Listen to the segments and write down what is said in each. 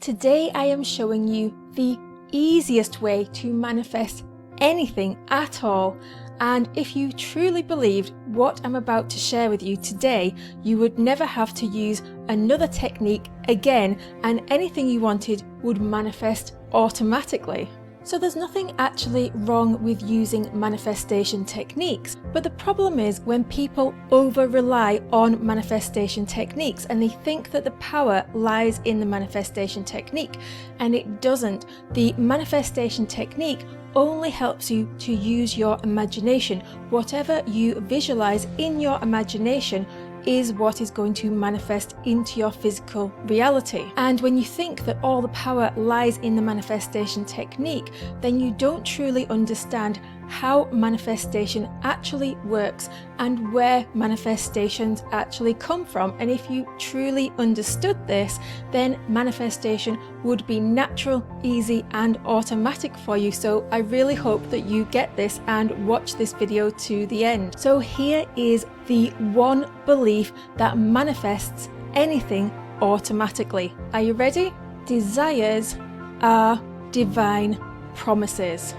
Today I am showing you the easiest way to manifest anything at all, and if you truly believed what I'm about to share with you today, you would never have to use another technique again, and anything you wanted would manifest automatically. So there's nothing actually wrong with using manifestation techniques, but the problem is when people over-rely on manifestation techniques and they think that the power lies in the manifestation technique, and it doesn't. The manifestation technique only helps you to use your imagination. Whatever you visualize in your imagination is what is going to manifest into your physical reality. And when you think that all the power lies in the manifestation technique, then you don't truly understand how manifestation actually works and where manifestations actually come from. And if you truly understood this, then manifestation would be natural, easy, and automatic for you. So I really hope that you get this and watch this video to the end. So here is the one belief that manifests anything automatically. Are you ready? Desires are divine promises.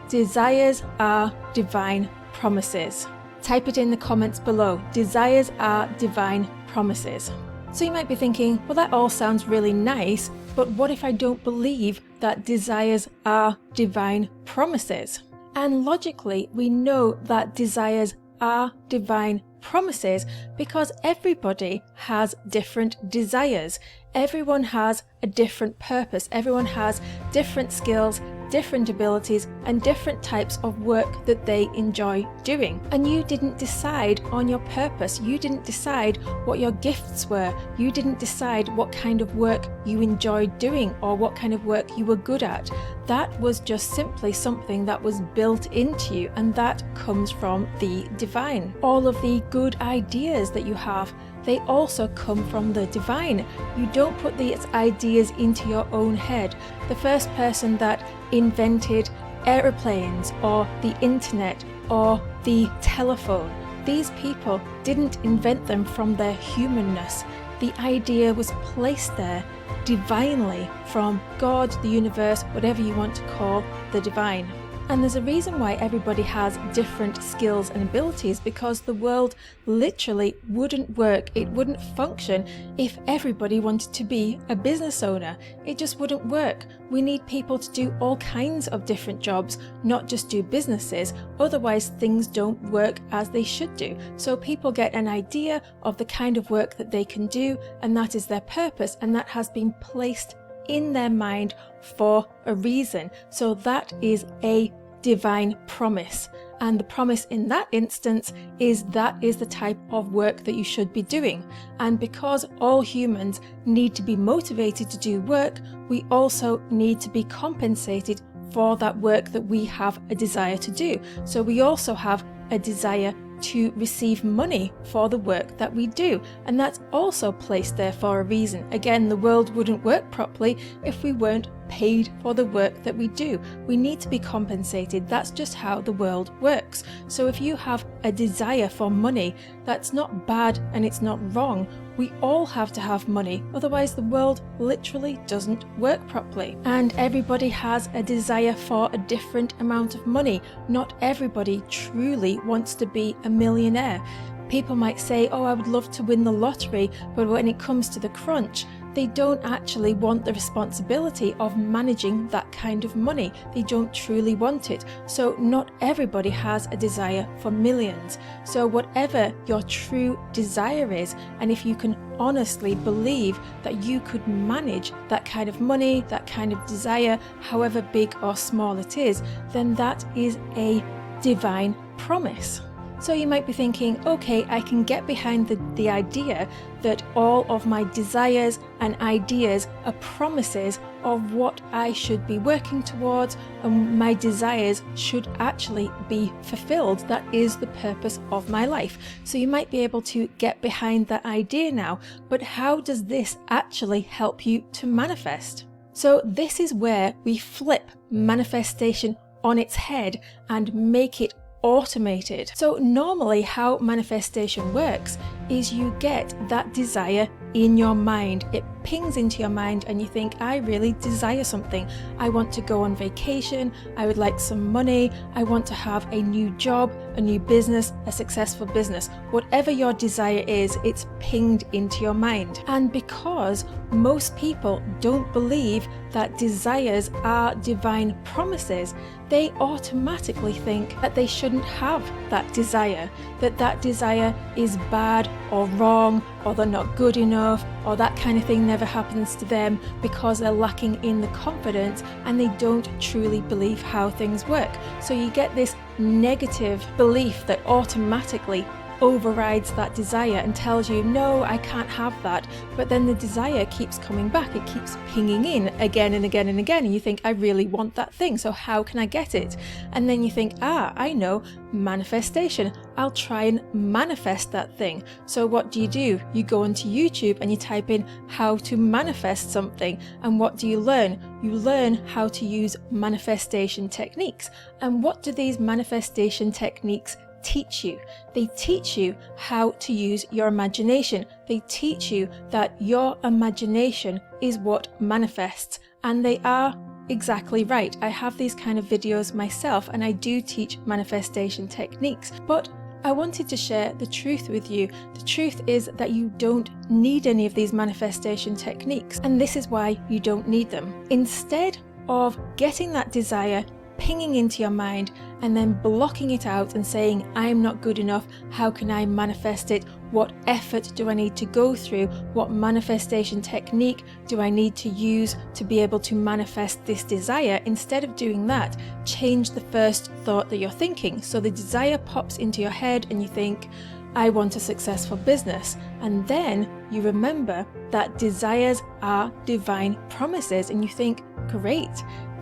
Desires are divine promises. Type it in the comments below. Desires are divine promises. So you might be thinking, well, that all sounds really nice, but what if I don't believe that desires are divine promises? And logically, we know that desires are divine promises because everybody has different desires. Everyone has a different purpose. Everyone has different skills, different abilities, and different types of work that they enjoy doing. And you didn't decide on your purpose. You didn't decide what your gifts were. You didn't decide what kind of work you enjoyed doing or what kind of work you were good at. That was just simply something that was built into you, and that comes from the divine. All of the good ideas that you have, they also come from the divine. You don't put these ideas into your own head. The first person that invented aeroplanes or the internet or the telephone, these people didn't invent them from their humanness. The idea was placed there divinely from God, the universe, whatever you want to call the divine. And there's a reason why everybody has different skills and abilities, because the world literally wouldn't work, it wouldn't function if everybody wanted to be a business owner. It just wouldn't work. We need people to do all kinds of different jobs, not just do businesses, otherwise things don't work as they should do. So people get an idea of the kind of work that they can do, and that is their purpose, and that has been placed in their mind for a reason. So that is a divine promise, and the promise in that instance is that is the type of work that you should be doing. And because all humans need to be motivated to do work, we also need to be compensated for that work that we have a desire to do. So we also have a desire to receive money for the work that we do, and that's also placed there for a reason. Again, the world wouldn't work properly if we weren't paid for the work that we do. We need to be compensated. That's just how the world works. So if you have a desire for money, that's not bad and it's not wrong. We all have to have money, otherwise the world literally doesn't work properly. And everybody has a desire for a different amount of money. Not everybody truly wants to be a millionaire. People might say, oh, I would love to win the lottery, but when it comes to the crunch, they don't actually want the responsibility of managing that kind of money. They don't truly want it. So not everybody has a desire for millions. So whatever your true desire is, and if you can honestly believe that you could manage that kind of money, that kind of desire, however big or small it is, then that is a divine promise. So you might be thinking, okay, I can get behind the idea that all of my desires and ideas are promises of what I should be working towards, and my desires should actually be fulfilled. That is the purpose of my life. So you might be able to get behind that idea now, but how does this actually help you to manifest? So this is where we flip manifestation on its head and make it automated. So normally how manifestation works is you get that desire in your mind. It pings into your mind and you think, I really desire something. I want to go on vacation. I would like some money. I want to have a new job, a new business, a successful business. Whatever your desire is, it's pinged into your mind. And because most people don't believe that desires are divine promises, they automatically think that they shouldn't have that desire, that desire is bad or wrong, or they're not good enough, or that kind of thing never happens to them because they're lacking in the confidence and they don't truly believe how things work. So you get this negative belief that automatically overrides that desire and tells you, no, I can't have that. But then the desire keeps coming back. It keeps pinging in again and again and again. And you think, I really want that thing. So how can I get it? And then you think, I know, manifestation. I'll try and manifest that thing. So what do? You go onto YouTube and you type in how to manifest something. And what do you learn? You learn how to use manifestation techniques. And what do these manifestation techniques teach you? They teach you how to use your imagination. They teach you that your imagination is what manifests, and they are exactly right. I have these kind of videos myself and I do teach manifestation techniques, but I wanted to share the truth with you. The truth is that you don't need any of these manifestation techniques, and this is why you don't need them. Instead of getting that desire pinging into your mind and then blocking it out and saying, I'm not good enough, how can I manifest it? What effort do I need to go through? What manifestation technique do I need to use to be able to manifest this desire? Instead of doing that, change the first thought that you're thinking. So the desire pops into your head and you think, I want a successful business. And then you remember that desires are divine promises and you think, great,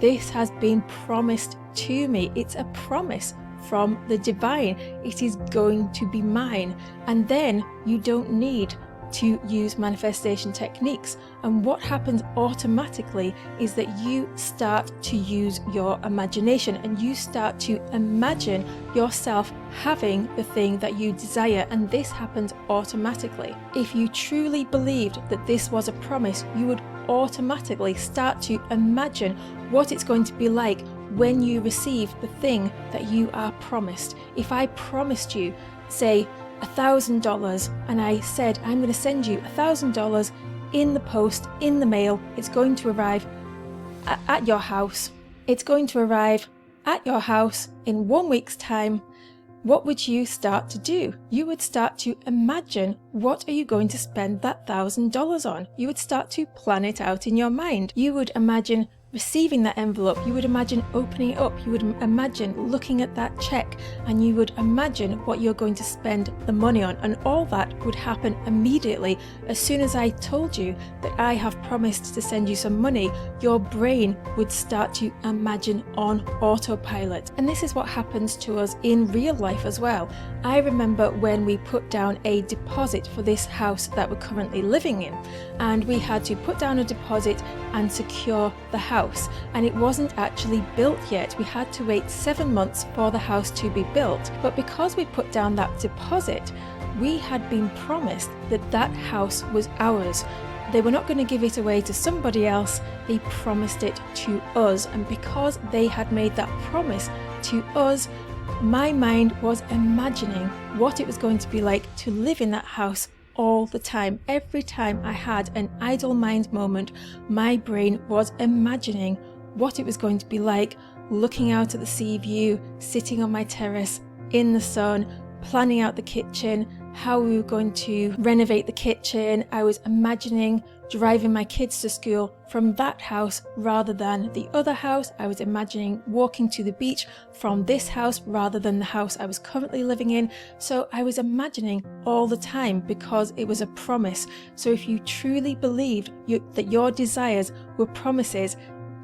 this has been promised to me. It's a promise from the divine. It is going to be mine. And then you don't need to use manifestation techniques. And what happens automatically is that you start to use your imagination and you start to imagine yourself having the thing that you desire, and this happens automatically. If you truly believed that this was a promise, you would automatically start to imagine what it's going to be like when you receive the thing that you are promised. If I promised you, say, $1,000, and I said, I'm going to send you $1,000 in the post, in the mail, it's going to arrive at your house. It's going to arrive at your house in 1 week's time. What would you start to do? You would start to imagine, what are you going to spend that $1,000 on? You would start to plan it out in your mind. You would imagine receiving that envelope. You would imagine opening it up. You would imagine looking at that check, and you would imagine what you're going to spend the money on. And all that would happen immediately. As soon as I told you that I have promised to send you some money, your brain would start to imagine on autopilot. And this is what happens to us in real life as well. I remember when we put down a deposit for this house that we're currently living in, and we had to put down a deposit and secure the house. And it wasn't actually built yet. We had to wait 7 months for the house to be built. But because we put down that deposit, we had been promised that that house was ours. They were not going to give it away to somebody else. They promised it to us. And because they had made that promise to us, my mind was imagining what it was going to be like to live in that house all the time. Every time I had an idle mind moment, my brain was imagining what it was going to be like, looking out at the sea view, sitting on my terrace in the sun, planning out the kitchen, how we were going to renovate the kitchen. I was imagining driving my kids to school from that house rather than the other house. I was imagining walking to the beach from this house rather than the house I was currently living in. So I was imagining all the time because it was a promise. So if you truly believed that your desires were promises,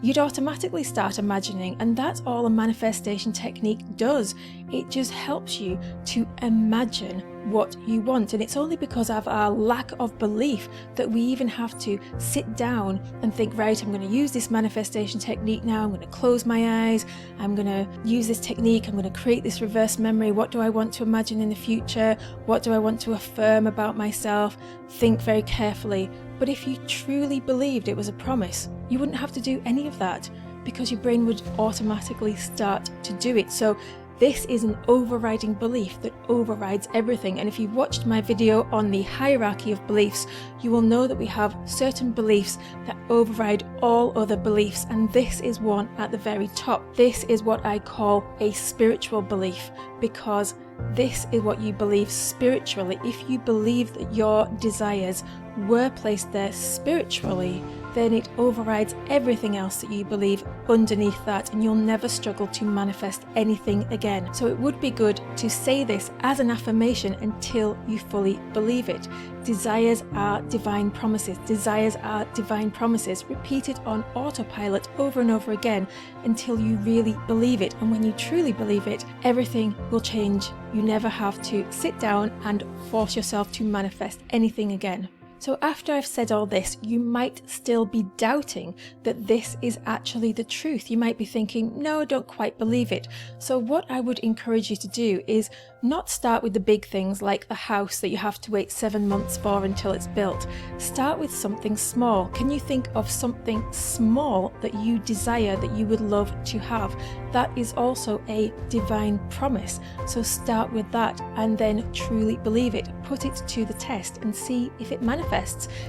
you'd automatically start imagining, and that's all a manifestation technique does. It just helps you to imagine what you want. And it's only because of our lack of belief that we even have to sit down and think, right, I'm going to use this manifestation technique now. I'm going to close my eyes. I'm going to use this technique. I'm going to create this reverse memory. What do I want to imagine in the future? What do I want to affirm about myself? Think very carefully. But if you truly believed it was a promise, you wouldn't have to do any of that, because your brain would automatically start to do it. So this is an overriding belief that overrides everything. And if you've watched my video on the hierarchy of beliefs, you will know that we have certain beliefs that override all other beliefs. And this is one at the very top. This is what I call a spiritual belief, because this is what you believe spiritually. If you believe that your desires were placed there spiritually, then it overrides everything else that you believe underneath that, and you'll never struggle to manifest anything again. So it would be good to say this as an affirmation until you fully believe it. Desires are divine promises. Desires are divine promises, repeated on autopilot over and over again until you really believe it. And when you truly believe it, everything will change. You never have to sit down and force yourself to manifest anything again. So after I've said all this, you might still be doubting that this is actually the truth. You might be thinking, no, I don't quite believe it. So what I would encourage you to do is not start with the big things like the house that you have to wait 7 months for until it's built. Start with something small. Can you think of something small that you desire, that you would love to have? That is also a divine promise. So start with that and then truly believe it. Put it to the test and see if it manifests.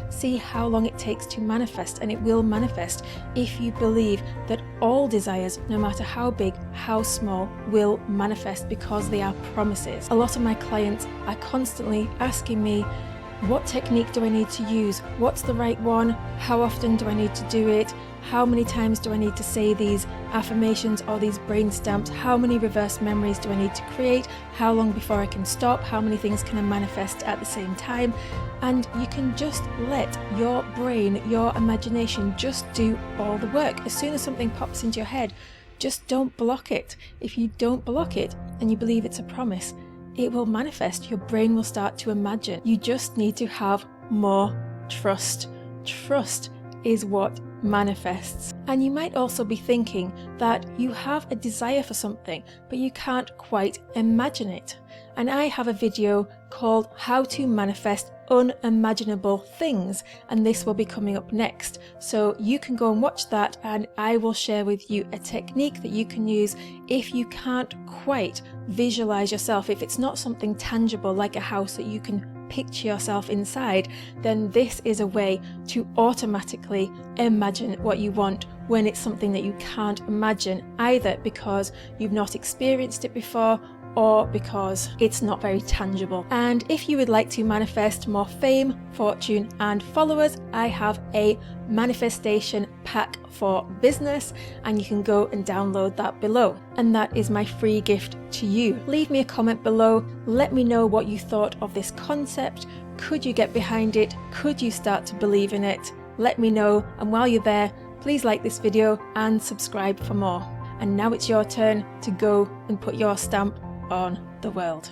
See how long it takes to manifest, and it will manifest if you believe that all desires, no matter how big, how small, will manifest, because they are promises. A lot of my clients are constantly asking me, what technique do I need to use? What's the right one? How often do I need to do it? How many times do I need to say these affirmations or these brain stamps? How many reverse memories do I need to create? How long before I can stop? How many things can I manifest at the same time? And you can just let your brain, your imagination, just do all the work. As soon as something pops into your head, just don't block it. If you don't block it and you believe it's a promise, it will manifest. Your brain will start to imagine. You just need to have more trust. Trust is what manifests. And you might also be thinking that you have a desire for something, but you can't quite imagine it. And I have a video called How to Manifest Unimaginable Things, and this will be coming up next. So you can go and watch that, and I will share with you a technique that you can use if you can't quite visualize yourself. If it's not something tangible like a house that you can picture yourself inside, then this is a way to automatically imagine what you want when it's something that you can't imagine, either because you've not experienced it before or because it's not very tangible. And if you would like to manifest more fame, fortune and followers, I have a manifestation pack for business, and you can go and download that below. And that is my free gift to you. Leave me a comment below. Let me know what you thought of this concept. Could you get behind it? Could you start to believe in it? Let me know. And while you're there, please like this video and subscribe for more. And now it's your turn to go and put your stamp on the world.